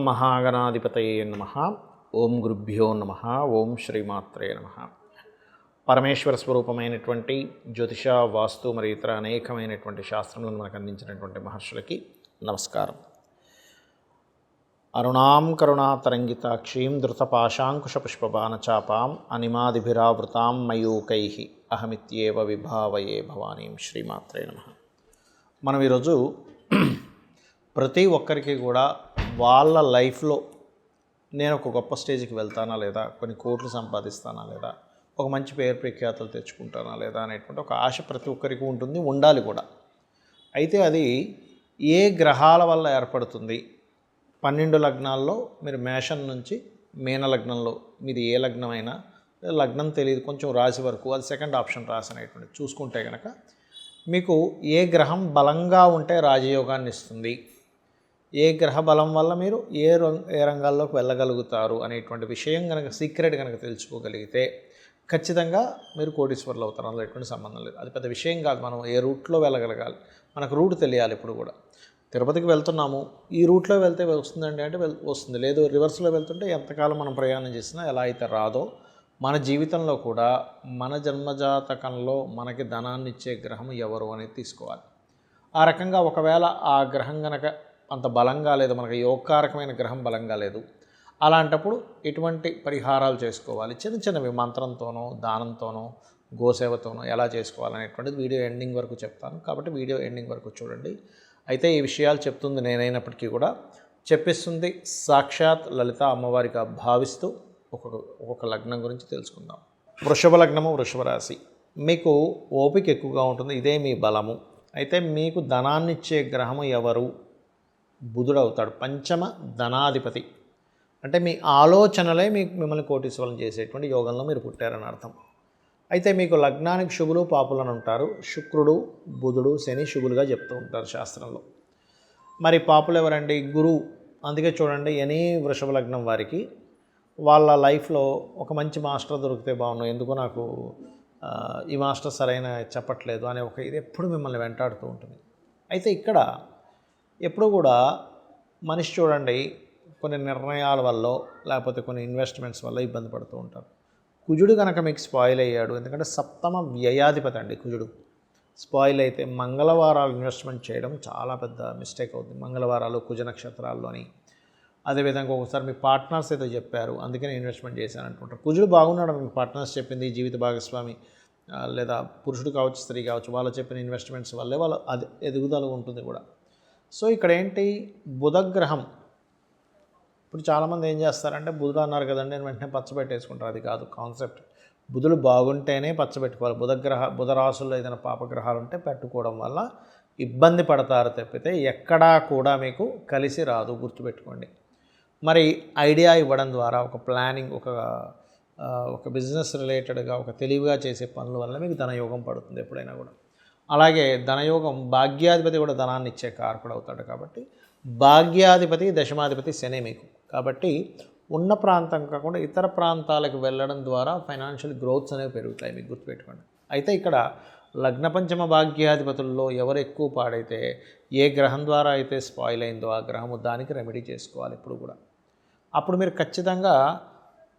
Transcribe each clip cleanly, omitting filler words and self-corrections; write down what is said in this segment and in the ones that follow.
మహాగణాధిపతయే నమః. ఓం గురుభ్యో నమః. ఓం శ్రీమాత్రే నమః. పరమేశ్వర స్వరూపమైనటువంటి జ్యోతిష, వాస్తు మరియు ఇతర అనేకమైనటువంటి శాస్త్రములను మనకు అందించినటువంటి మహర్షులకి నమస్కారం. అరుణాం కరుణాతరంగితాక్షీం ధృతపాశాంకుశపుష్పబాణచాపాం అనిమాదిభిరావృతాం మయూకై అహమిత్యేవ విభావయే భవానీం. శ్రీమాత్రే నమః. మనం ఈరోజు ప్రతి ఒక్కరికి కూడా వాళ్ళ లైఫ్లో నేను ఒక గొప్ప స్టేజ్కి వెళ్తానా లేదా, కొన్ని కోట్లు సంపాదిస్తానా లేదా, ఒక మంచి పేరు ప్రఖ్యాతులు తెచ్చుకుంటానా లేదా అనేటువంటి ఒక ఆశ ప్రతి ఒక్కరికి ఉంటుంది, ఉండాలి కూడా. అయితే అది ఏ గ్రహాల వల్ల ఏర్పడుతుంది? 12 లగ్నాల్లో మీరు మేషం నుంచి మీన లగ్నంలో, మీరు ఏ లగ్నమైనా, లగ్నం తెలియదు కొంచెం రాశి వరకు, అది సెకండ్ ఆప్షన్ రాశి అనేటువంటి చూసుకుంటే కనుక మీకు ఏ గ్రహం బలంగా ఉంటే రాజయోగాన్ని ఇస్తుంది, ఏ గ్రహ బలం వల్ల మీరు ఏ రంగాల్లోకి వెళ్ళగలుగుతారు అనేటువంటి విషయం కనుక సీక్రెట్ కనుక తెలుసుకోగలిగితే ఖచ్చితంగా మీరు కోటీశ్వరులు అవుతారు. అందులో ఎటువంటి సంబంధం లేదు. అది పెద్ద విషయం కాదు. మనం ఏ రూట్లో వెళ్ళగలగాలి, మనకు రూట్ తెలియాలి. ఇప్పుడు కూడా తిరుపతికి వెళ్తున్నాము, ఈ రూట్లో వెళ్తే వస్తుందండి అంటే వస్తుంది, లేదు రివర్స్లో వెళ్తుంటే ఎంతకాలం మనం ప్రయాణం చేసినా ఎలా అయితే రాదో, మన జీవితంలో కూడా మన జన్మజాతకంలో మనకి ధనాన్ని ఇచ్చే గ్రహం ఎవరు అనేది తీసుకోవాలి. ఆ రకంగా ఒకవేళ ఆ గ్రహం కనుక అంత బలంగా లేదు, మనకి యోగకారకమైన గ్రహం బలంగా లేదు, అలాంటప్పుడు ఎటువంటి పరిహారాలు చేసుకోవాలి, చిన్న చిన్నవి మంత్రంతోనో దానంతోనో గోసేవతోనో ఎలా చేసుకోవాలనేటువంటిది వీడియో ఎండింగ్ వరకు చెప్తాను. కాబట్టి వీడియో ఎండింగ్ వరకు చూడండి. అయితే ఈ విషయాలు చెప్తుంది నేనైనప్పటికీ కూడా చెప్పిస్తుంది సాక్షాత్ లలిత అమ్మవారిగా భావిస్తూ ఒక్కొక్క లగ్నం గురించి తెలుసుకుందాం. వృషభ లగ్నము, వృషభ రాశి. మీకు ఓపిక ఎక్కువగా ఉంటుంది, ఇదే మీ బలము. అయితే మీకు ధనాన్నిచ్చే గ్రహము ఎవరు? బుధుడు అవుతాడు. పంచమ ధనాధిపతి అంటే మీ ఆలోచనలే మిమ్మల్ని కోటీశ్వరం చేసేటువంటి యోగంలో మీరు పుట్టారని అర్థం. అయితే మీకు లగ్నానికి శుభులు పాపులను ఉంటారు. శుక్రుడు, బుధుడు, శని శుభులుగా చెప్తూ ఉంటారు శాస్త్రంలో. మరి పాపులు ఎవరండి? గురువు. అందుకే చూడండి, ఎనీ వృషభ లగ్నం వారికి వాళ్ళ లైఫ్లో ఒక మంచి మాస్టర్ దొరికితే బాగున్నాం, ఎందుకో నాకు ఈ మాస్టర్ సరైన చెప్పట్లేదు అనే ఒక ఇది ఎప్పుడు మిమ్మల్ని వెంటాడుతూ ఉంటుంది. అయితే ఇక్కడ ఎప్పుడు కూడా మనిషి చూడండి కొన్ని నిర్ణయాల వల్ల లేకపోతే కొన్ని ఇన్వెస్ట్మెంట్స్ వల్ల ఇబ్బంది పడుతూ ఉంటారు. కుజుడు కనుక మీకు స్పాయిల్ అయ్యాడు, ఎందుకంటే సప్తమ వ్యయాధిపతి అండి కుజుడు. స్పాయిల్ అయితే మంగళవారాలు ఇన్వెస్ట్మెంట్ చేయడం చాలా పెద్ద మిస్టేక్ అవుతుంది. మంగళవారాలు, కుజ నక్షత్రాల్లోని. అదేవిధంగా ఒకసారి మీ పార్ట్నర్స్ ఏదో చెప్పారు, అందుకని ఇన్వెస్ట్మెంట్ చేశాను అనుకుంటారు. కుజుడు బాగున్నాడు, మీ పార్ట్నర్స్ చెప్పింది, జీవిత భాగస్వామి లేదా పురుషుడు కావచ్చు, స్త్రీ కావచ్చు, వాళ్ళు చెప్పిన ఇన్వెస్ట్మెంట్స్ వల్లే వాళ్ళ అది ఎదుగుదల ఉంటుంది కూడా. సో ఇక్కడ ఏంటి, బుధగ్రహం. ఇప్పుడు చాలామంది ఏం చేస్తారంటే బుధుడు అన్నారు కదండి నేను వెంటనే పచ్చబెట్టేసుకుంటారు. అది కాదు కాన్సెప్ట్. బుధుడు బాగుంటేనే పచ్చబెట్టుకోవాలి. బుధ రాశుల్లో ఏదైనా పాపగ్రహాలు ఉంటే పెట్టుకోవడం వల్ల ఇబ్బంది పడతారు తప్పితే ఎక్కడా కూడా మీకు కలిసి రాదు, గుర్తుపెట్టుకోండి. మరి ఐడియా ఇవ్వడం ద్వారా, ఒక ప్లానింగ్, ఒక బిజినెస్ రిలేటెడ్గా ఒక తెలివిగా చేసే పనుల వల్ల మీకు ధనయోగం పడుతుంది ఎప్పుడైనా కూడా. అలాగే ధనయోగం, భాగ్యాధిపతి కూడా ధనాన్ని ఇచ్చే కారకుడు అవుతాడు. కాబట్టి భాగ్యాధిపతి, దశమాధిపతి శని మీకు. కాబట్టి ఉన్న ప్రాంతం కాకుండా ఇతర ప్రాంతాలకు వెళ్ళడం ద్వారా ఫైనాన్షియల్ గ్రోత్స్ అనేవి పెరుగుతాయి, మీకు గుర్తుపెట్టుకోండి. అయితే ఇక్కడ లగ్న పంచమ భాగ్యాధిపతుల్లో ఎవరు ఎక్కువ పాడైతే, ఏ గ్రహం ద్వారా అయితే స్పాయిల్ అయిందో ఆ గ్రహము దానికి రెమెడీ చేసుకోవాలి ఇప్పుడు కూడా. అప్పుడు మీరు ఖచ్చితంగా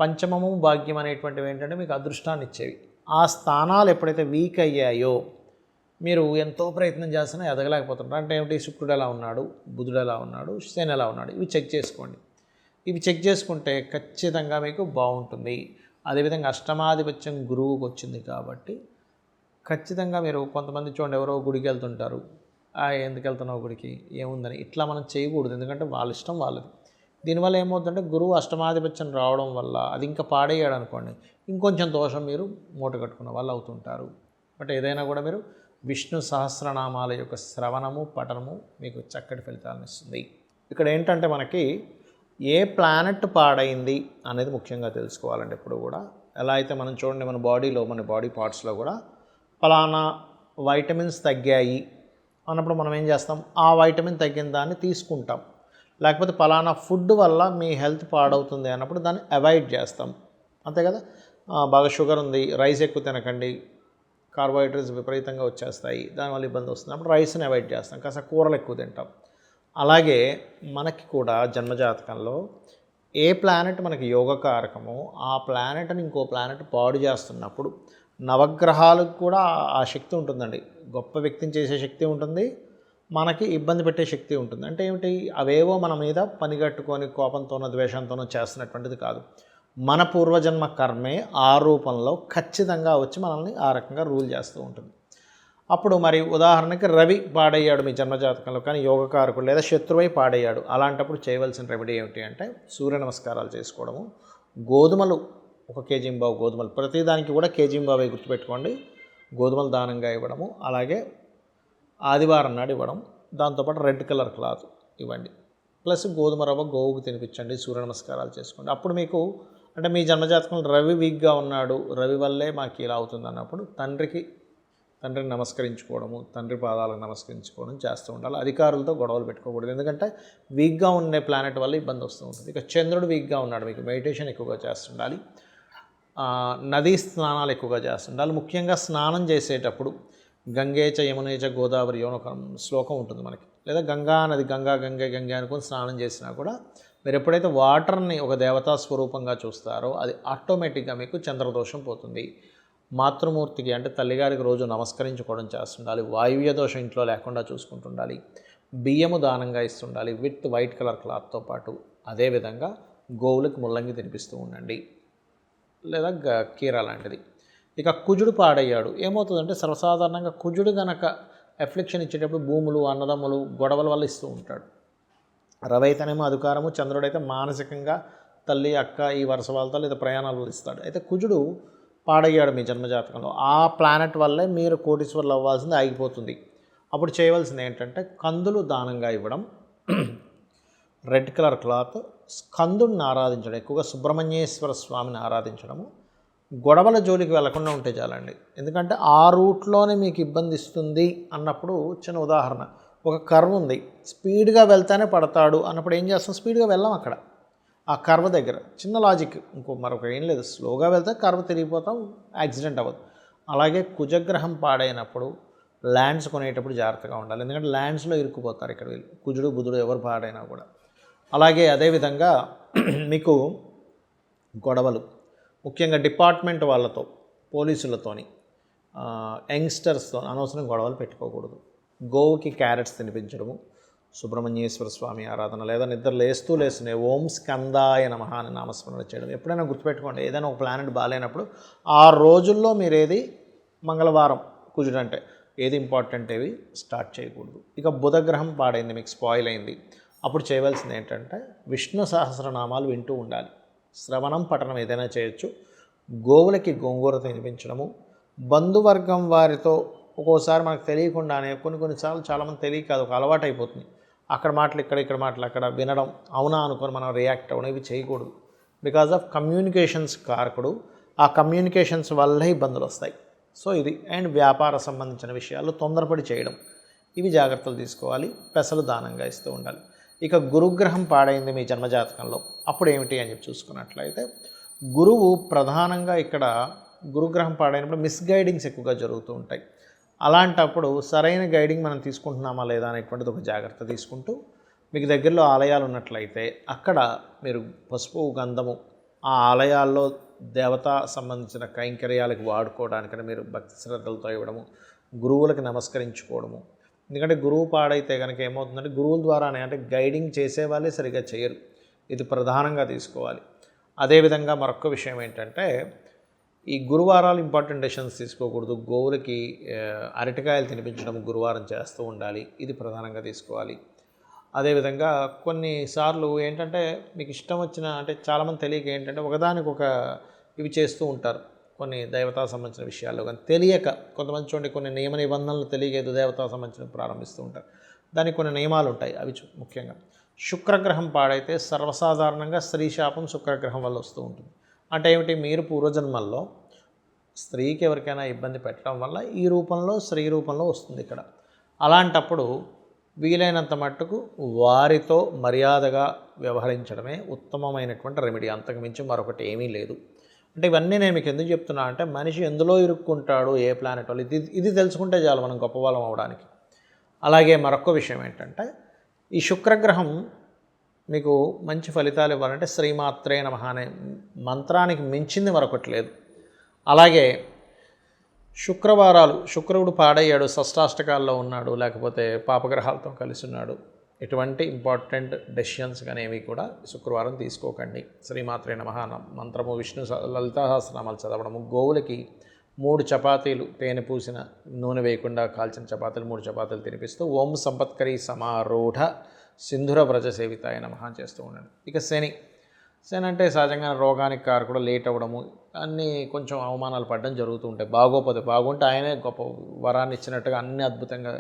పంచమము, భాగ్యం అనేటువంటివి ఏంటంటే మీకు అదృష్టాన్ని ఇచ్చేవి. ఆ స్థానాలు ఎప్పుడైతే వీక్ అయ్యాయో మీరు ఎంతో ప్రయత్నం చేస్తున్నా ఎదగలేకపోతున్నారు. అంటే ఏమిటి, శుక్రుడు ఎలా ఉన్నాడు, బుధుడు ఎలా ఉన్నాడు, శని ఎలా ఉన్నాడు, ఇవి చెక్ చేసుకోండి. ఇవి చెక్ చేసుకుంటే ఖచ్చితంగా మీకు బాగుంటుంది. అదేవిధంగా అష్టమాధిపత్యం గురువుకు వచ్చింది కాబట్టి ఖచ్చితంగా మీరు, కొంతమంది చూడండి ఎవరో గుడికి వెళ్తుంటారు, ఎందుకు వెళ్తున్నావు గుడికి, ఏముందని, ఇట్లా మనం చేయకూడదు. ఎందుకంటే వాళ్ళ ఇష్టం వాళ్ళది. దీనివల్ల ఏమవుతుందంటే గురువు అష్టమాధిపత్యం రావడం వల్ల అది ఇంకా పాడయ్యాడు అనుకోండి, ఇంకొంచెం దోషం మీరు మూట కట్టుకున్న వాళ్ళు అవుతుంటారు. బట్ ఏదైనా కూడా మీరు విష్ణు సహస్రనామాల యొక్క శ్రవణము, పఠనము మీకు చక్కటి ఫలితాలను ఇస్తుంది. ఇక్కడ ఏంటంటే మనకి ఏ ప్లానెట్ పాడైంది అనేది ముఖ్యంగా తెలుసుకోవాలండి ఎప్పుడు కూడా. ఎలా అయితే మనం చూడండి మన బాడీలో, మన బాడీ పార్ట్స్లో కూడా ఫలానా వైటమిన్స్ తగ్గాయి అన్నప్పుడు మనం ఏం చేస్తాం, ఆ వైటమిన్ తగ్గిన దాన్ని తీసుకుంటాం. లేకపోతే ఫలానా ఫుడ్ వల్ల మీ హెల్త్ పాడవుతుంది అన్నప్పుడు దాన్ని అవాయిడ్ చేస్తాం, అంతే కదా. బాగా షుగర్ ఉంది, రైస్ ఎక్కువ తినకండి, కార్బోహైడ్రేట్స్ విపరీతంగా వచ్చేస్తాయి, దానివల్ల ఇబ్బంది వస్తుంది, అప్పుడు రైస్ని అవాయిడ్ చేస్తాం, కాస్త కూరలు ఎక్కువ తింటాం. అలాగే మనకి కూడా జన్మజాతకంలో ఏ ప్లానెట్ మనకి యోగకారకమో ఆ ప్లానెట్ని ఇంకో ప్లానెట్ పాడు చేస్తున్నప్పుడు నవగ్రహాలకు కూడా ఆ శక్తి ఉంటుందండి. గొప్ప వ్యక్తిని చేసే శక్తి ఉంటుంది, మనకి ఇబ్బంది పెట్టే శక్తి ఉంటుంది. అంటే ఏమిటి, అవేవో మన మీద పనిగట్టుకొని కోపంతోనో ద్వేషంతోనో చేస్తున్నటువంటిది కాదు. మన పూర్వజన్మ కర్మే ఆ రూపంలో ఖచ్చితంగా వచ్చి మనల్ని ఆ రకంగా రూల్ చేస్తూ ఉంటుంది. అప్పుడు మరి ఉదాహరణకి రవి పాడయ్యాడు మీ జన్మజాతకంలో, కానీ యోగకారకుడు లేదా శత్రువై పాడయ్యాడు. అలాంటప్పుడు చేయవలసిన రెమెడీ ఏమిటి అంటే సూర్య నమస్కారాలు చేసుకోవడము, గోధుమలు 1 కేజీ గోధుమలు, ప్రతిదానికి కూడా కేజీ గుర్తుపెట్టుకోండి, గోధుమలు దానంగా ఇవ్వడము, అలాగే ఆదివారం నాడు ఇవ్వడం, దాంతోపాటు రెడ్ కలర్ క్లాత్ ఇవ్వండి, ప్లస్ గోధుమ రవ్వ గోవుకు తినిపించండి, సూర్య నమస్కారాలు చేసుకోండి. అప్పుడు మీకు అంటే మీ జన్మజాతకంలో రవి వీక్గా ఉన్నాడు, రవి వల్లే మాకు ఇలా అవుతుంది అన్నప్పుడు తండ్రిని నమస్కరించుకోవడము, తండ్రి పాదాలకు నమస్కరించుకోవడం చేస్తూ ఉండాలి. అధికారులతో గొడవలు పెట్టుకోకూడదు, ఎందుకంటే వీక్గా ఉండే ప్లానెట్ వల్ల ఇబ్బంది వస్తూ ఉంటుంది. ఇక చంద్రుడు వీక్గా ఉన్నాడు, మీకు మెడిటేషన్ ఎక్కువగా చేస్తుండాలి, నదీ స్నానాలు ఎక్కువగా చేస్తుండాలి. ముఖ్యంగా స్నానం చేసేటప్పుడు గంగేచ యమునేచ గోదావరి ఒక శ్లోకం ఉంటుంది మనకి, లేదా గంగా నది గంగే అనుకొని స్నానం చేసినా కూడా మీరు ఎప్పుడైతే వాటర్ని ఒక దేవతా స్వరూపంగా చూస్తారో అది ఆటోమేటిక్గా మీకు చంద్రదోషం పోతుంది. మాతృమూర్తికి అంటే తల్లిగారికి రోజు నమస్కరించుకోవడం చేస్తుండాలి, వాయువ్య దోషం ఇంట్లో లేకుండా చూసుకుంటుండాలి, బియ్యము దానంగా ఇస్తుండాలి విత్ వైట్ కలర్ క్లాత్తో పాటు. అదేవిధంగా గోవులకు ముల్లంగి తినిపిస్తూ ఉండండి, లేదా కీర లాంటిది. ఇక కుజుడు పాడయ్యాడు, ఏమవుతుందంటే సర్వసాధారణంగా కుజుడు గనక ఎఫ్లిక్షన్ ఇచ్చేటప్పుడు భూములు, అన్నదమ్ములు, గొడవల వల్ల ఇస్తూ ఉంటాడు. రవి అయితేనేమో అధికారము, చంద్రుడైతే మానసికంగా తల్లి, అక్క, ఈ వరుస వాళ్ళతో లేదా ప్రయాణాలు ఇస్తాడు. అయితే కుజుడు పాడయ్యాడు మీ జన్మజాతకంలో, ఆ ప్లానెట్ వల్లే మీరు కోటీశ్వర్లు అవ్వాల్సింది ఆగిపోతుంది. అప్పుడు చేయవలసింది ఏంటంటే కందులు దానంగా ఇవ్వడం, రెడ్ కలర్ క్లాత్, స్కందుడిని ఆరాధించడం, ఎక్కువగా సుబ్రహ్మణ్యేశ్వర స్వామిని ఆరాధించడము, గొడవల జోలికి వెళ్లకుండా ఉంటే చాలండి. ఎందుకంటే ఆ రూట్లోనే మీకు ఇబ్బంది ఇస్తుంది అన్నప్పుడు చిన్న ఉదాహరణ, ఒక కర్వ్ ఉంది, స్పీడ్గా వెళ్తేనే పడతాడు అన్నప్పుడు ఏం చేస్తాం, స్పీడ్గా వెళ్ళాం అక్కడ ఆ కర్వ్ దగ్గర. చిన్న లాజిక్, మరొక ఏం లేదు, స్లోగా వెళ్తే కర్వ్ తిరిగిపోతాం, యాక్సిడెంట్ అవ్వదు. అలాగే కుజగ్రహం పాడైనప్పుడు ల్యాండ్స్ కొనేటప్పుడు జాగ్రత్తగా ఉండాలి, ఎందుకంటే ల్యాండ్స్లో ఇరుక్కుపోతారు ఇక్కడ వీళ్ళు, కుజుడు బుధుడు ఎవరు పాడైనా కూడా. అలాగే అదేవిధంగా మీకు గొడవలు, ముఖ్యంగా డిపార్ట్మెంట్ వాళ్ళతో, పోలీసులతోని, యంగ్స్టర్స్తో అనవసరం గొడవలు పెట్టుకోకూడదు. గోవుకి క్యారెట్స్ తినిపించడము, సుబ్రహ్మణ్యేశ్వర స్వామి ఆరాధన, లేదా నిద్ర లేస్తూనే ఓం స్కందాయ నమః అని నామస్మరణ చేయడం. ఎప్పుడైనా గుర్తుపెట్టుకోండి, ఏదైనా ఒక ప్లానెట్ బాగాలేనప్పుడు ఆ రోజుల్లో మీరు ఏది మంగళవారం కుజుడు అంటే ఏది ఇంపార్టెంట్ ఏవి స్టార్ట్ చేయకూడదు. ఇక బుధగ్రహం పాడైంది, మీకు స్పాయిల్ అయింది, అప్పుడు చేయవలసింది ఏంటంటే విష్ణు సహస్రనామాలు వింటూ ఉండాలి, శ్రవణం పఠనం ఏదైనా చేయొచ్చు, గోవులకి గోంగూర తినిపించడము, బంధువర్గం వారితో ఒక్కోసారి మనకు తెలియకుండానే కొన్నిసార్లు చాలామంది తెలియక అది ఒక అలవాటు అయిపోతుంది, అక్కడ మాటలు ఇక్కడ మాటలు అక్కడ వినడం, అవునా అనుకొని మనం రియాక్ట్ అవ్వడం, ఇవి చేయకూడదు. బికాజ్ ఆఫ్ కమ్యూనికేషన్స్ కారకుడు, ఆ కమ్యూనికేషన్స్ వల్లే ఇబ్బందులు వస్తాయి. సో ఇది. అండ్ వ్యాపార సంబంధించిన విషయాలు తొందరపడి చేయడం, ఇవి జాగ్రత్తలు తీసుకోవాలి, పెసలు దానంగా ఇస్తూ ఉండాలి. ఇక గురుగ్రహం పాడైంది మీ జన్మజాతకంలో, అప్పుడు ఏమిటి అని చెప్పి చూసుకున్నట్లయితే గురువు ప్రధానంగా ఇక్కడ గురుగ్రహం పాడైనప్పుడు మిస్గైడింగ్స్ ఎక్కువగా జరుగుతూ ఉంటాయి. అలాంటప్పుడు సరైన గైడింగ్ మనం తీసుకుంటున్నామా లేదా అనేటువంటిది ఒక జాగ్రత్త తీసుకుంటూ, మీకు దగ్గరలో ఆలయాలు ఉన్నట్లయితే అక్కడ మీరు పసుపు, గంధము ఆ ఆలయాల్లో దేవత సంబంధించిన కైంకర్యాలకు వాడుకోవడానికని మీరు భక్తి శ్రద్ధలతో ఇవ్వడము, గురువులకు నమస్కరించుకోవడము. ఎందుకంటే గురువు పాడైతే కనుక ఏమవుతుందంటే గురువుల ద్వారానే, అంటే గైడింగ్ చేసేవాళ్ళే సరిగ్గా చేయరు, ఇది ప్రధానంగా తీసుకోవాలి. అదేవిధంగా మరొక విషయం ఏంటంటే ఈ గురువారాలు ఇంపార్టెంట్ డెసిషన్స్ తీసుకోకూడదు, గోవులకి అరటికాయలు తినిపించడం గురువారం చేస్తూ ఉండాలి, ఇది ప్రధానంగా తీసుకోవాలి. అదేవిధంగా కొన్నిసార్లు ఏంటంటే మీకు ఇష్టం వచ్చిన, అంటే చాలామంది తెలియక ఏంటంటే ఒకదానికొక ఇవి చేస్తూ ఉంటారు, కొన్ని దేవతా సంబంధించిన విషయాల్లో కానీ తెలియక. కొంతమంది చూడండి కొన్ని నియమ నిబంధనలు తెలియక ఏదో దేవతా సంబంధించిన ప్రారంభిస్తూ ఉంటారు, దానికి కొన్ని నియమాలు ఉంటాయి. అవి ముఖ్యంగా శుక్రగ్రహం పాడైతే సర్వసాధారణంగా స్త్రీ శాపం శుక్రగ్రహం వల్ల వస్తూ ఉంటుంది. అంటే ఏమిటి, మీరు పూర్వజన్మల్లో స్త్రీకి ఎవరికైనా ఇబ్బంది పెట్టడం వల్ల ఈ రూపంలో, స్త్రీ రూపంలో వస్తుంది ఇక్కడ. అలాంటప్పుడు వీలైనంత మట్టుకు వారితో మర్యాదగా వ్యవహరించడమే ఉత్తమమైనటువంటి రెమెడీ, అంతకు మించి మరొకటి ఏమీ లేదు. అంటే ఇవన్నీ నేను మీకు ఎందుకు చెప్తున్నా అంటే మనిషి ఎందులో ఇరుక్కుంటాడు, ఏ ప్లానెట్ వాళ్ళు, ఇది తెలుసుకుంటే చాలు మనం గొప్పవాళ్ళం అవడానికి. అలాగే మరొక విషయం ఏంటంటే ఈ శుక్రగ్రహం మీకు మంచి ఫలితాలు ఇవ్వాలంటే శ్రీమాత్రే నమః అనే మంత్రానికి మించింది మరొకటి లేదు. అలాగే శుక్రవారాలు, శుక్రుడు పాడయ్యాడు, షష్టాష్టకాల్లో ఉన్నాడు, లేకపోతే పాపగ్రహాలతో కలిసి ఉన్నాడు, ఎటువంటి ఇంపార్టెంట్ డెసిషన్స్ కానీ ఏవి కూడా శుక్రవారం తీసుకోకండి. శ్రీమాత్రే నమః మంత్రము, విష్ణు లలితా సహస్రనామాలు చదవడము, గోవులకి 3 చపాతీలు తేనె పూసిన నూనె వేయకుండా కాల్చిన చపాతీలు 3 చపాతీలు తినిపిస్తూ ఓం సంపత్కరీ సమారూఢ సింధుర వ్రజ సేవితాయ నమః చేస్తూ ఉండండి. ఇక శని అంటే సహజంగా రోగానికి కారకుడు, లేట్ అవ్వడము, అన్నీ కొంచెం అవమానాలు పడడం జరుగుతూ ఉంటాయి. బాగోపోతే బాగుంటే ఆయనే గొప్ప వరాన్ని ఇచ్చినట్టుగా అన్ని అద్భుతంగా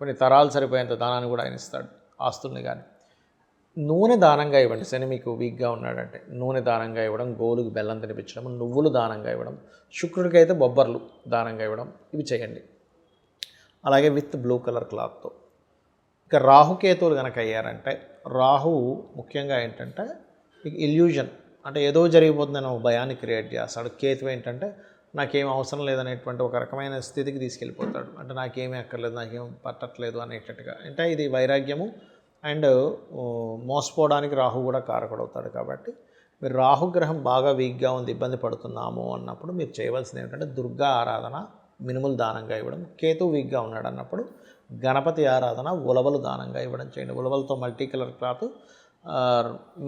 కొన్ని తరాలు సరిపోయేంత దానాన్ని కూడా ఆయన ఇస్తాడు, ఆస్తుల్ని. కానీ నూనె దానంగా ఇవ్వండి. శని మీకు వీక్గా ఉన్నాడంటే నూనె దానంగా ఇవ్వడం, గోలుకు బెల్లం తినిపించడం, నువ్వులు దానంగా ఇవ్వడం, శుక్రుడికి అయితే బొబ్బర్లు దానంగా ఇవ్వడం, ఇవి చేయండి. అలాగే విత్ బ్లూ కలర్ క్లాత్తో. ఇక రాహుకేతువులు కనుక అయ్యారంటే, రాహువు ముఖ్యంగా ఏంటంటే మీకు ఇల్యూజన్, అంటే ఏదో జరిగిపోతుందని ఒక భయాన్ని క్రియేట్ చేస్తాడు. కేతు ఏంటంటే నాకేం అవసరం లేదనేటువంటి ఒక రకమైన స్థితికి తీసుకెళ్ళిపోతాడు. అంటే నాకేమీ అక్కర్లేదు, నాకేం పట్టట్లేదు అనేటట్టుగా. అంటే ఇది వైరాగ్యము అండ్ మోసపోవడానికి రాహు కూడా కారకుడవుతాడు. కాబట్టి మీరు రాహుగ్రహం బాగా వీక్గా ఉంది, ఇబ్బంది పడుతున్నాము అన్నప్పుడు మీరు చేయవలసింది ఏంటంటే దుర్గా ఆరాధన, మినుములు దానంగా ఇవ్వడం. కేతు వీక్గా ఉన్నాడు అన్నప్పుడు గణపతి ఆరాధన, ఉలవలు దానంగా ఇవ్వడం చేయండి. ఉలవలతో మల్టీ కలర్ క్లాత్,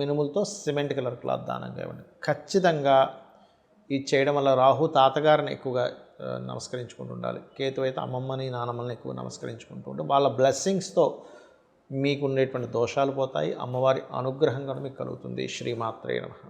మినుములతో సిమెంట్ కలర్ క్లాత్ దానంగా ఇవ్వండి. ఖచ్చితంగా ఇది చేయడం వల్ల రాహు తాతగారిని ఎక్కువగా నమస్కరించుకుంటూ ఉండాలి. కేతు అయితే అమ్మమ్మని, నానమ్మని ఎక్కువ నమస్కరించుకుంటూ ఉంటే వాళ్ళ బ్లెస్సింగ్స్తో మీకు ఉండేటువంటి దోషాలు పోతాయి. అమ్మవారి అనుగ్రహం కూడా మీకు కలుగుతుంది. శ్రీమాత్రే నమః.